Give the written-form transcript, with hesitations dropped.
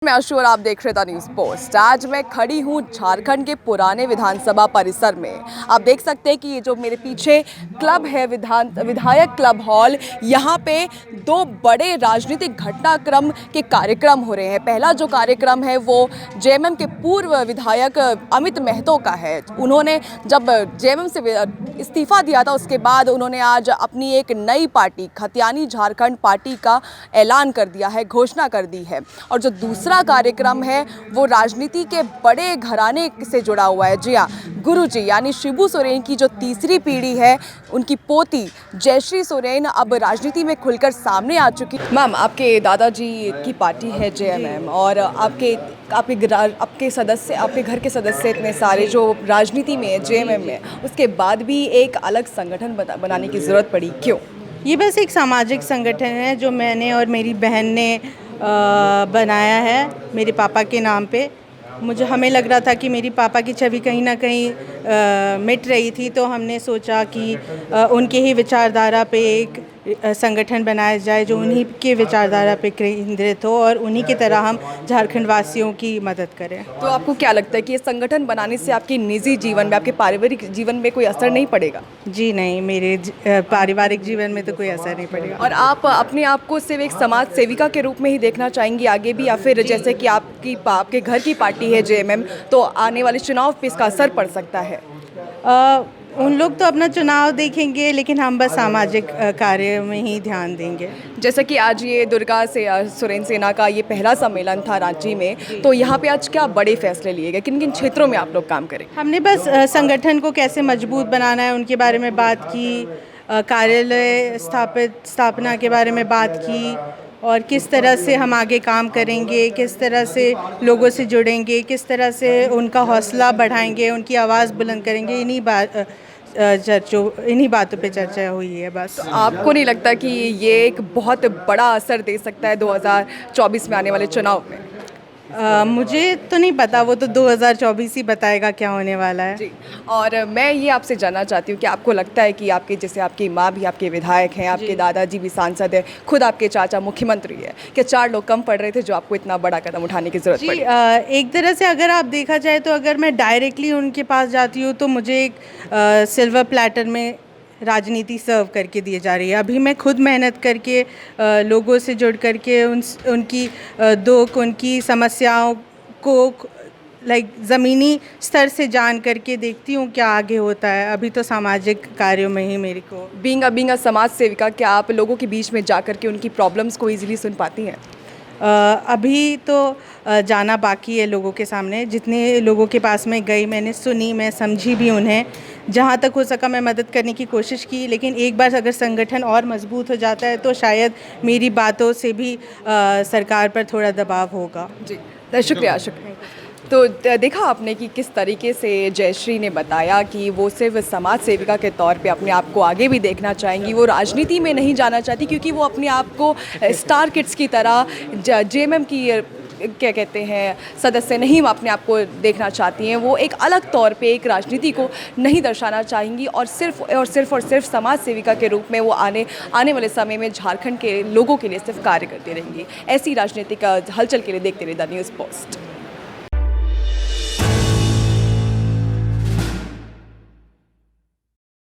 मैं अशु और आप देख रहे थे न्यूज़ पोस्ट। आज मैं खड़ी हूँ झारखंड के पुराने विधानसभा परिसर में। आप देख सकते हैं कि ये जो मेरे पीछे क्लब है विधायक क्लब हॉल, यहाँ पे दो बड़े राजनीतिक घटनाक्रम के कार्यक्रम हो रहे हैं। पहला जो कार्यक्रम है वो जेएमएम के पूर्व विधायक अमित महतो का है। उन्होंने जब जेएमएम से इस्तीफा दिया था उसके बाद उन्होंने आज अपनी एक नई पार्टी खतियानी झारखंड पार्टी का ऐलान कर दिया है, घोषणा कर दी है। और जो दूसरा कार्यक्रम है वो राजनीति के बड़े घराने से जुड़ा हुआ है। जी हाँ, गुरुजी यानी शिबू सोरेन की जो तीसरी पीढ़ी है, उनकी पोती जयश्री सोरेन अब राजनीति में खुलकर सामने आ चुकी। मैम, आपके दादाजी की पार्टी है जेएमएम और आपके सदस्य, आपके घर के सदस्य इतने सारे जो राजनीति में है जेएमएम में, उसके बाद भी एक अलग संगठन बनाने की ज़रूरत पड़ी, क्यों? ये बस एक सामाजिक संगठन है जो मैंने और मेरी बहन ने बनाया है मेरे पापा के नाम पे। हमें लग रहा था कि मेरी पापा की छवि कहीं ना कहीं मिट रही थी, तो हमने सोचा कि उनके ही विचारधारा पे एक संगठन बनाया जाए जो उन्हीं के विचारधारा पे केंद्रित हो और उन्हीं की तरह हम झारखंड वासियों की मदद करें। तो आपको क्या लगता है कि ये संगठन बनाने से आपके निजी जीवन में, आपके पारिवारिक जीवन में कोई असर नहीं पड़ेगा? जी नहीं, मेरे पारिवारिक जीवन में तो कोई असर नहीं पड़ेगा। और आप अपने आप को सिर्फ एक समाज सेविका के रूप में ही देखना चाहेंगी आगे भी, या फिर जैसे कि आपके घर की पार्टी है जेएमएम, तो आने वाले चुनाव पे इसका असर पड़ सकता है? उन लोग तो अपना चुनाव देखेंगे, लेकिन हम बस सामाजिक कार्य में ही ध्यान देंगे। जैसे कि आज ये दुर्गा से सुरेन सेना का ये पहला सम्मेलन था रांची में, तो यहाँ पे आज क्या बड़े फैसले लिए गए? किन किन क्षेत्रों में आप लोग काम करें? हमने बस संगठन को कैसे मजबूत बनाना है उनके बारे में बात की, कार्यालय स्थापना के बारे में बात की, और किस तरह से हम आगे काम करेंगे, किस तरह से लोगों से जुड़ेंगे, किस तरह से उनका हौसला बढ़ाएंगे, उनकी आवाज़ बुलंद करेंगे। इन्हीं बातों पे चर्चा हुई है बस। तो आपको नहीं लगता कि ये एक बहुत बड़ा असर दे सकता है 2024 में आने वाले चुनाव में? मुझे तो नहीं पता, वो तो 2024 ही बताएगा क्या होने वाला है। जी, और मैं ये आपसे जानना चाहती हूँ कि आपको लगता है कि आपकी माँ भी आपके विधायक हैं, आपके दादाजी भी सांसद हैं, खुद आपके चाचा मुख्यमंत्री हैं, क्या 4 लोग कम पड़ रहे थे जो आपको इतना बड़ा कदम उठाने की ज़रूरत पड़ी? एक तरह से अगर आप देखा जाए तो अगर मैं डायरेक्टली उनके पास जाती हूँ तो मुझे एक सिल्वर प्लेटर में राजनीति सर्व करके दी जा रही है। अभी मैं खुद मेहनत करके लोगों से जुड़ करके उनकी दुख, उनकी समस्याओं को ज़मीनी स्तर से जान करके देखती हूँ क्या आगे होता है। अभी तो सामाजिक कार्यों में ही मेरे को बीइंग अ समाज सेविका, क्या आप लोगों के बीच में जा कर के उनकी प्रॉब्लम्स को ईजिली सुन पाती हैं? अभी तो जाना बाकी है लोगों के सामने। जितने लोगों के पास मैं गई, मैंने सुनी, मैं समझी भी उन्हें। जहाँ तक हो सका मैं मदद करने की कोशिश की, लेकिन एक बार अगर संगठन और मजबूत हो जाता है तो शायद मेरी बातों से भी सरकार पर थोड़ा दबाव होगा। जी, शुक्रिया। तो देखा आपने कि किस तरीके से जयश्री ने बताया कि वो सिर्फ समाज सेविका के तौर पे अपने आप को आगे भी देखना चाहेंगी, वो राजनीति में नहीं जाना चाहती, क्योंकि वो अपने आप को स्टार किड्स की तरह जेएमएम की क्या कहते हैं सदस्य नहीं अपने आप को देखना चाहती हैं। वो एक अलग तौर पे एक राजनीति को नहीं दर्शाना चाहेंगी और सिर्फ समाज सेविका के रूप में वो आने वाले समय में झारखंड के लोगों के लिए सिर्फ कार्य करती रहेंगी। ऐसी राजनीतिक हलचल के लिए देखते रहिए द न्यूज़ पोस्ट।